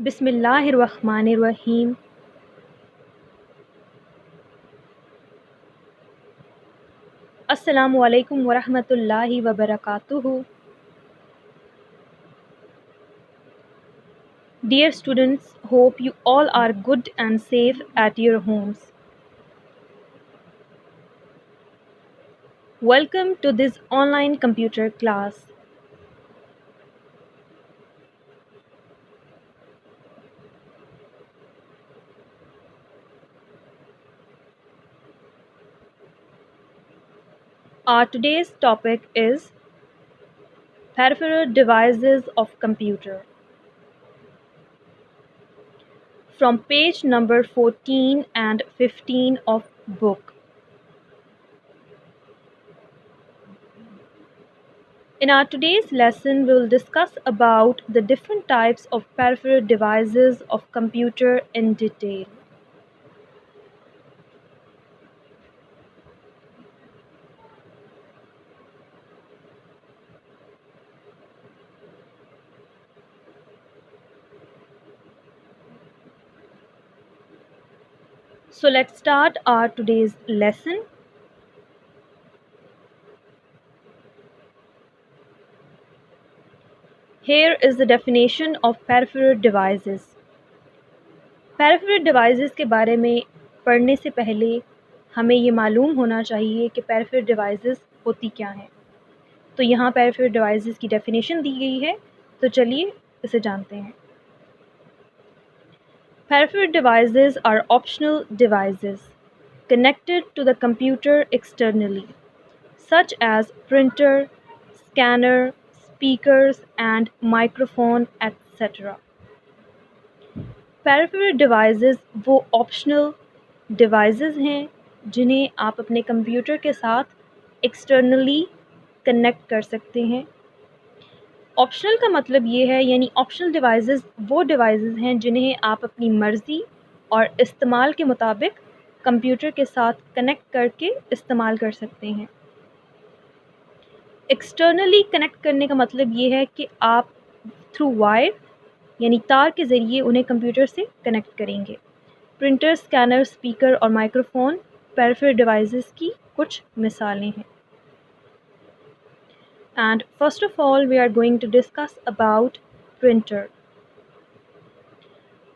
बिस्मिल्लाहिर्रहमानिर्रहीम। अस्सलामु अलैकुम वरहमतुल्लाहि वबरकातुहू। Dear students, hope you all are good and safe at your homes. Welcome to this online computer class. Our today's topic is peripheral devices of computer. From page number 14 and 15 of book. In our today's lesson, we will discuss about the different types of peripheral devices of computer in detail. So let's start our today's lesson. Here is the definition of peripheral devices. Peripheral devices के बारे में पढ़ने से पहले हमें ये मालूम होना चाहिए कि peripheral devices होती क्या हैं। तो यहाँ peripheral devices की definition दी गई है, तो चलिए इसे जानते हैं। Peripheral devices are optional devices connected to the computer externally, such as printer, scanner, speakers, and microphone, etc. Peripheral devices वो optional devices हैं जिन्हें आप अपने कंप्यूटर के साथ externally connect कर सकते हैं। ऑप्शनल का मतलब ये है यानी ऑप्शनल डिवाइसेस वो डिवाइसेस हैं जिन्हें आप अपनी मर्ज़ी और इस्तेमाल के मुताबिक कंप्यूटर के साथ कनेक्ट करके इस्तेमाल कर सकते हैं। एक्सटर्नली कनेक्ट करने का मतलब ये है कि आप थ्रू वायर यानी तार के ज़रिए उन्हें कंप्यूटर से कनेक्ट करेंगे। प्रिंटर, स्कैनर, स्पीकर और माइक्रोफोन पेरिफेरल डिवाइसेस की कुछ मिसालें हैं। And first of all, we are going to discuss about printer.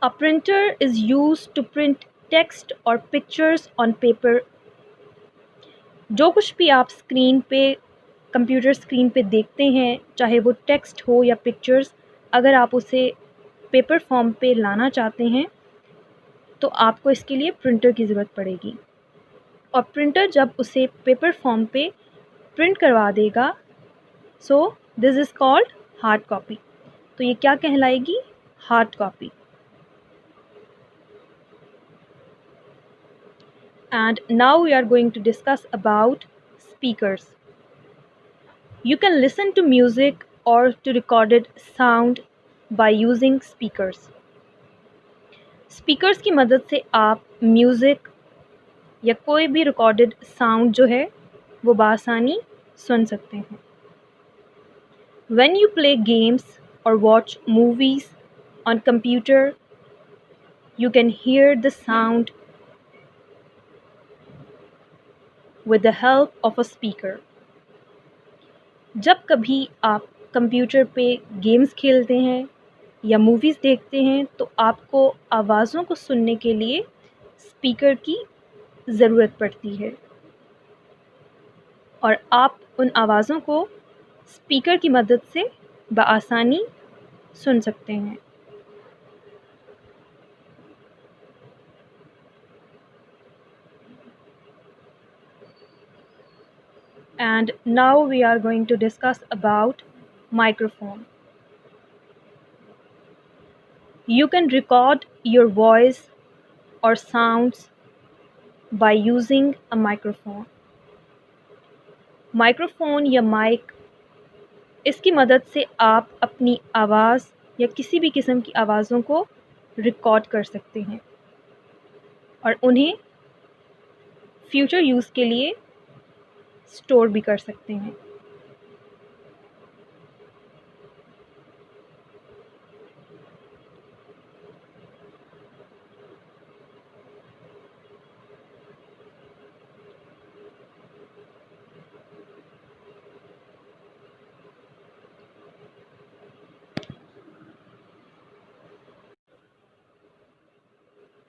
A printer is used to print text or pictures on paper. जो कुछ भी आप स्क्रीन पे कंप्यूटर स्क्रीन पे देखते हैं, चाहे वो टेक्स्ट हो या पिक्चर्स, अगर आप उसे पेपर फॉर्म पे लाना चाहते हैं तो आपको इसके लिए प्रिंटर की ज़रूरत पड़ेगी। और प्रिंटर जब उसे पेपर फॉर्म पे प्रिंट करवा देगा, so this is called hard copy. तो ये क्या कहलाएगी? Hard copy. And now we are going to discuss about speakers. You can listen to music or to recorded sound by using speakers. Speakers की मदद से आप म्यूज़िक या कोई भी रिकॉर्डेड साउंड जो है वो बआसानी सुन सकते हैं। When you play games or watch movies on computer, you can hear the sound with the help of a speaker. जब कभी आप कंप्यूटर पे गेम्स खेलते हैं या मूवीज़ देखते हैं तो आपको आवाज़ों को सुनने के लिए स्पीकर की ज़रूरत पड़ती है और आप उन आवाज़ों को स्पीकर की मदद से बआसानी सुन सकते हैं। And now we are going to discuss about microphone. You can record your voice or sounds by using a microphone. Microphone या माइक, इसकी मदद से आप अपनी आवाज़ या किसी भी किस्म की आवाज़ों को रिकॉर्ड कर सकते हैं और उन्हें फ्यूचर यूज़ के लिए स्टोर भी कर सकते हैं।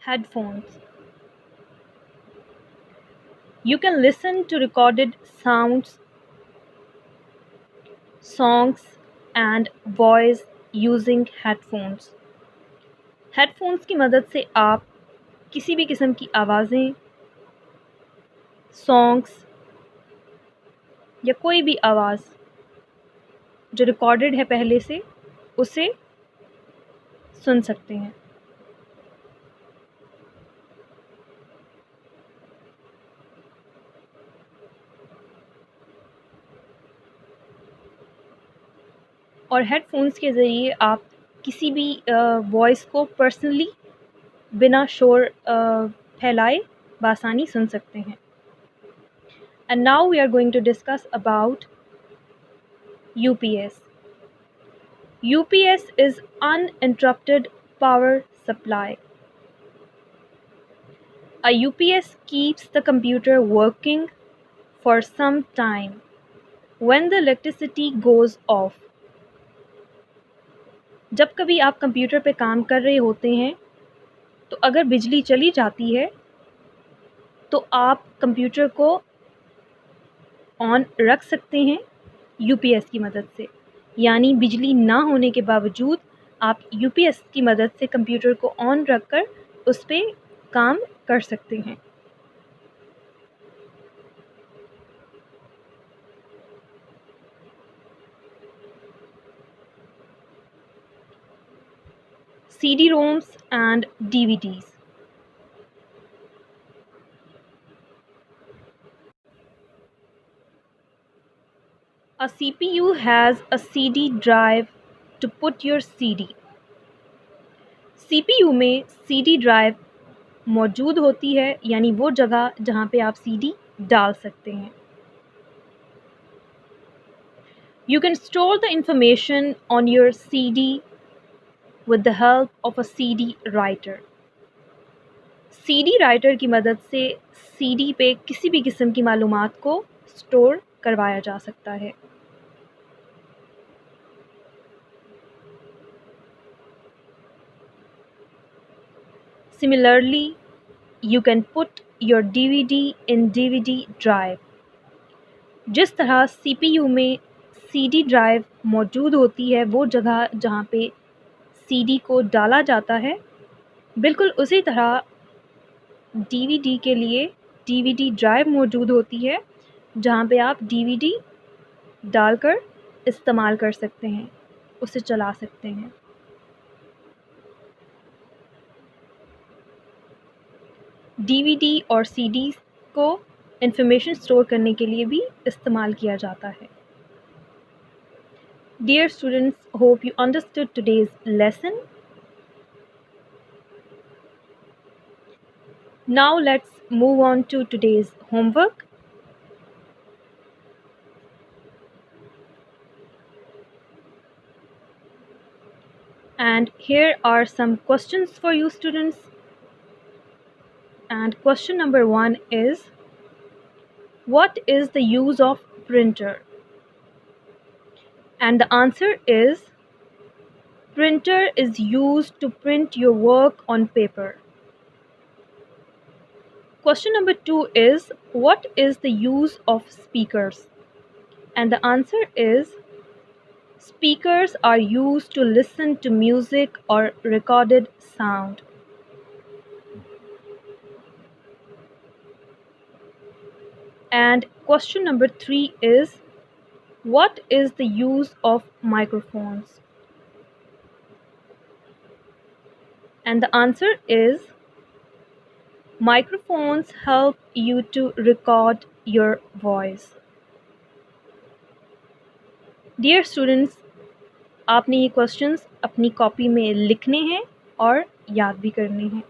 Headphones. You can listen to recorded sounds, songs, and voice using headphones. Headphones की मदद से आप किसी भी किस्म की आवाज़ें, सॉन्ग्स या कोई भी आवाज़ जो रिकॉर्डेड है पहले से, उसे सुन सकते हैं। और हेडफोन्स के ज़रिए आप किसी भी वॉइस को पर्सनली बिना शोर फैलाए बआसानी सुन सकते हैं। And now we are going to discuss about UPS. UPS is uninterrupted power supply. A UPS keeps the computer working for some time when the electricity goes off. जब कभी आप कंप्यूटर पे काम कर रहे होते हैं तो अगर बिजली चली जाती है तो आप कंप्यूटर को ऑन रख सकते हैं UPS की मदद से, यानी बिजली ना होने के बावजूद आप UPS की मदद से कंप्यूटर को ऑन रखकर उस पर काम कर सकते हैं। CD-ROMs and DVDs. A CPU has a CD drive to put your CD. CPU में CD ड्राइव मौजूद होती है, यानी वो जगह जहाँ पे आप CD डाल सकते हैं। You can store the information on your CD with the help of a CD writer. CD writer की मदद से CD पे किसी भी किस्म की मालूमात को स्टोर करवाया जा सकता है। Similarly, you can put your DVD in DVD drive. जिस तरह CPU में CD ड्राइव मौजूद होती है वो जगह जहाँ पे CD को डाला जाता है, बिल्कुल उसी तरह DVD के लिए DVD ड्राइव मौजूद होती है जहाँ पे आप DVD डालकर इस्तेमाल कर सकते हैं, उसे चला सकते हैं। DVD और CDs को इंफॉर्मेशन स्टोर करने के लिए भी इस्तेमाल किया जाता है। Dear students, hope you understood today's lesson. Now let's move on to today's homework. And here are some questions for you students. And question number 1 is, what is the use of printer? And the answer is, printer is used to print your work on paper. Question number 2 is, what is the use of speakers? And the answer is, speakers are used to listen to music or recorded sound. And question number 3 is, what is the use of microphones? And the answer is, microphones help you to record your voice. Dear students, आपने ये questions अपनी copy में लिखने हैं और याद भी करने हैं।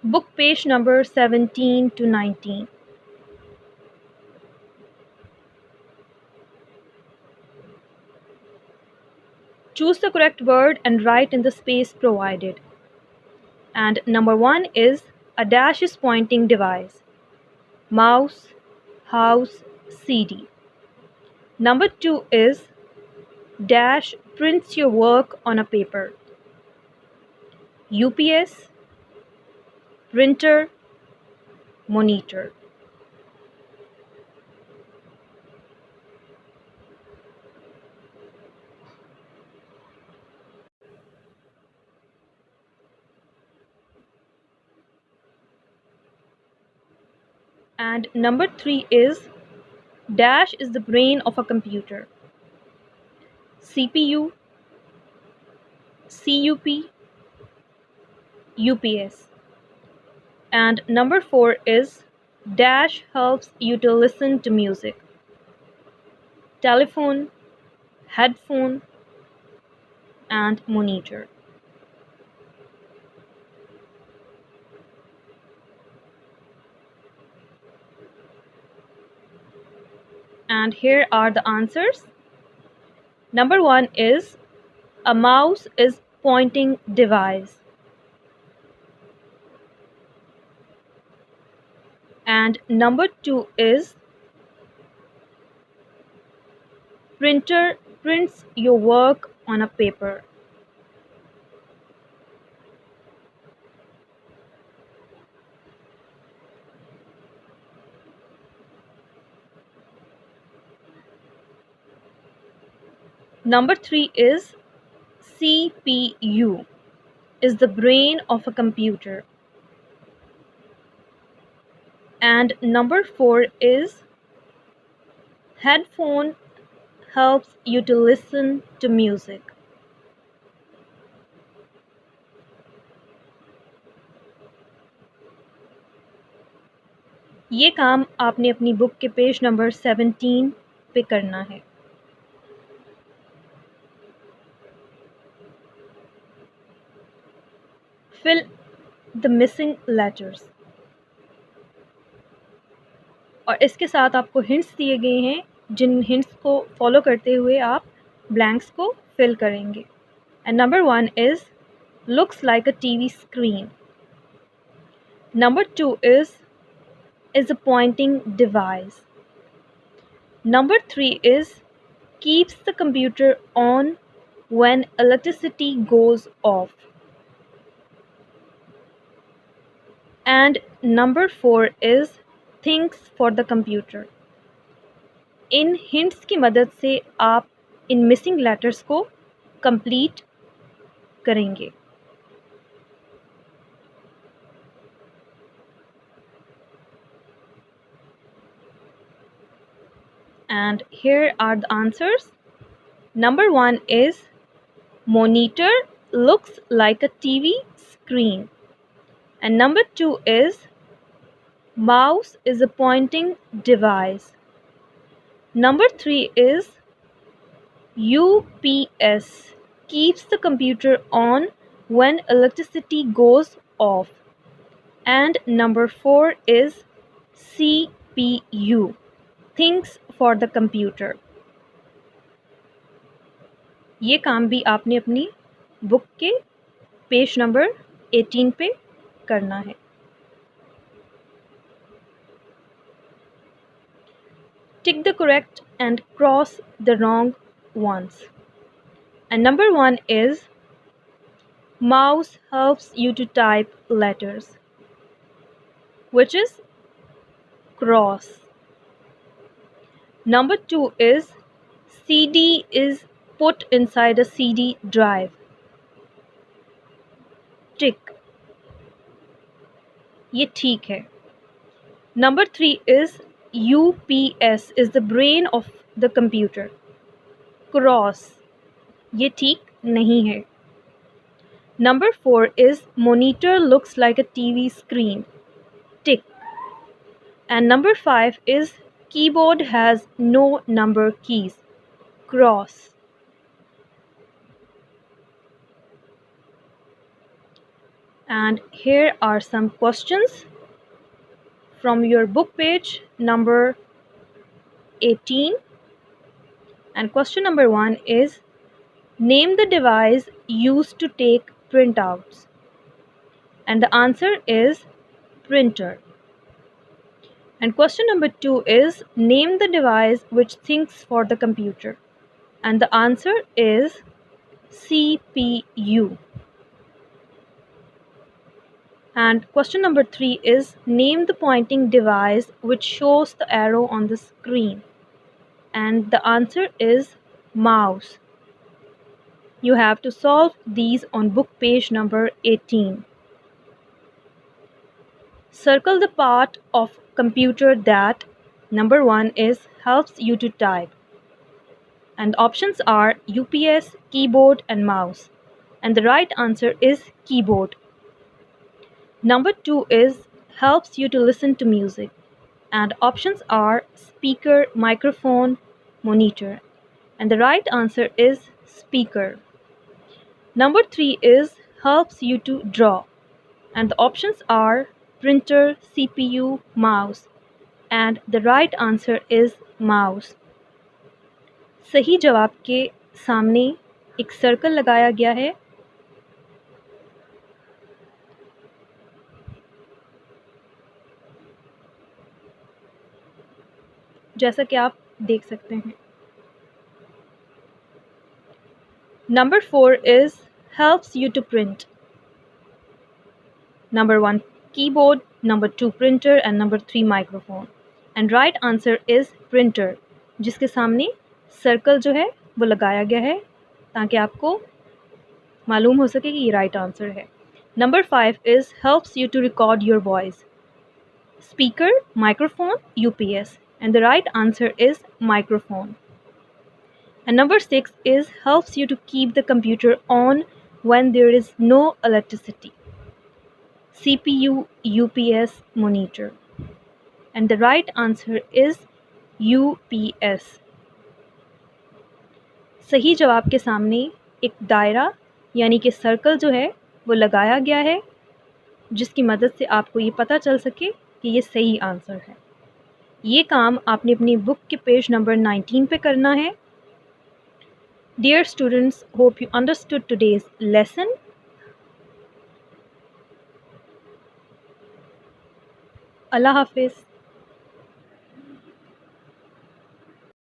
Book page number 17 to 19. Choose the correct word and write in the space provided. And number 1 is, a dash is pointing device. Mouse, house, CD. Number 2 is, dash prints your work on a paper. UPS, printer, monitor. And number 3 is dash is the brain of a computer. CPU, CUP, UPS. And number 4 is dash helps you to listen to music. Telephone, headphone, and monitor. And here are the answers. Number 1 is a mouse is pointing device. And number 2 is printer prints your work on a paper. Number 3 is CPU is the brain of a computer. And number 4 is headphone helps you to listen to music. ये काम आपने अपनी book के page number 17 पे करना है. Fill the missing letters. और इसके साथ आपको हिंट्स दिए गए हैं जिन हिंट्स को फॉलो करते हुए आप ब्लैंक्स को फिल करेंगे. And number 1 is looks like a TV screen. Number 2 is a pointing device. Number 3 is keeps the computer on when electricity goes off. And number 4 is thinks for the computer. In hints की मदद से आप इन missing letters को complete करेंगे. And here are the answers. Number 1 is monitor looks like a TV screen. And number 2 is mouse is a pointing device. Number 3 is UPS keeps the computer on when electricity goes off. And number 4 is CPU thinks for the computer. ये काम भी आपने अपनी book के page number 18 पे करना है. Tick the correct and cross the wrong ones. And number 1 is mouse helps you to type letters, which is cross. Number 2 is CD is put inside a CD drive. Tick. ये ठीक है. Number 3 is UPS is the brain of the computer. Cross. ये ठीक नहीं है. Number 4 is monitor looks like a TV screen. Tick. And number 5 is keyboard has no number keys. Cross. And here are some questions from your book page number 18. And question number 1 is name the device used to take printouts. And the answer is printer. And question number 2 is name the device which thinks for the computer. And the answer is CPU. And question number 3 is name the pointing device which shows the arrow on the screen. And the answer is mouse. You have to solve these on book page number 18. Circle the part of computer that number 1 is helps you to type. And options are UPS, keyboard and mouse. And the right answer is keyboard. Number 2 is helps you to listen to music. And options are speaker, microphone, monitor. And the right answer is speaker. Number 3 is helps you to draw. And the options are printer, CPU, mouse. And the right answer is mouse. सही जवाब के सामने एक circle लगाया गया है। जैसा कि आप देख सकते हैं। Number 4 is helps you to print. Number 1 keyboard, number 2 printer and number 3 microphone. And right answer is printer, जिसके सामने सर्कल जो है वो लगाया गया है ताकि आपको मालूम हो सके कि ये राइट आंसर है। Number 5 is helps you to record your voice. Speaker, microphone, UPS. And the right answer is microphone. And number 6 is helps you to keep the computer on when there is no electricity. CPU, UPS, monitor. And the right answer is UPS. सही जवाब के सामने एक दायरा यानी कि circle जो है वो लगाया गया है जिसकी मदद से आपको ये पता चल सके कि ये सही आंसर है। ये काम आपने अपनी बुक के पेज नंबर 19 पे करना है। Dear students, hope you understood today's lesson. Allah Hafiz.